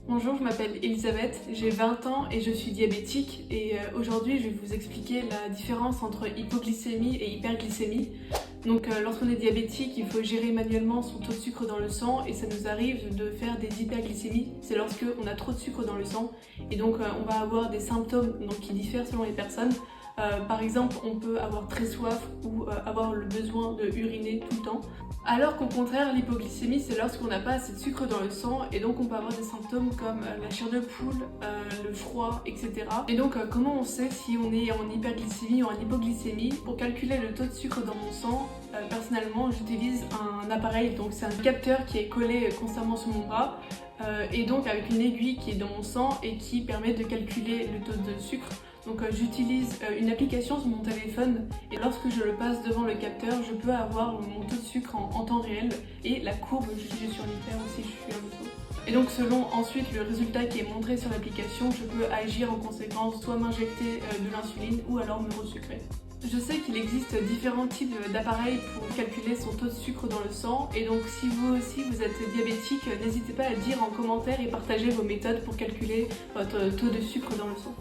Bonjour, je m'appelle Elisabeth, j'ai 20 ans et je suis diabétique et aujourd'hui je vais vous expliquer la différence entre hypoglycémie et hyperglycémie. Donc lorsqu'on est diabétique, il faut gérer manuellement son taux de sucre dans le sang et ça nous arrive de faire des hyperglycémies, c'est lorsque on a trop de sucre dans le sang et donc on va avoir des symptômes qui diffèrent selon les personnes. Par exemple, on peut avoir très soif ou avoir le besoin de uriner tout le temps. Alors qu'au contraire, l'hypoglycémie, c'est lorsqu'on n'a pas assez de sucre dans le sang et donc on peut avoir des symptômes comme la chair de poule, le froid, etc. Et donc comment on sait si on est en hyperglycémie ou en hypoglycémie? Pour calculer le taux de sucre dans mon sang, personnellement j'utilise un appareil, donc c'est un capteur qui est collé constamment sur mon bras et donc avec une aiguille qui est dans mon sang et qui permet de calculer le taux de sucre. Donc j'utilise une application sur mon téléphone et lorsque je le passe devant le capteur, je peux avoir mon taux de sucre en temps réel et la courbe, je suis sur l'hyper aussi, je suis en auto. Et donc selon ensuite le résultat qui est montré sur l'application, je peux agir en conséquence, soit m'injecter de l'insuline ou alors me resucrer. Je sais qu'il existe différents types d'appareils pour calculer son taux de sucre dans le sang et donc si vous aussi vous êtes diabétique, n'hésitez pas à le dire en commentaire et partager vos méthodes pour calculer votre taux de sucre dans le sang.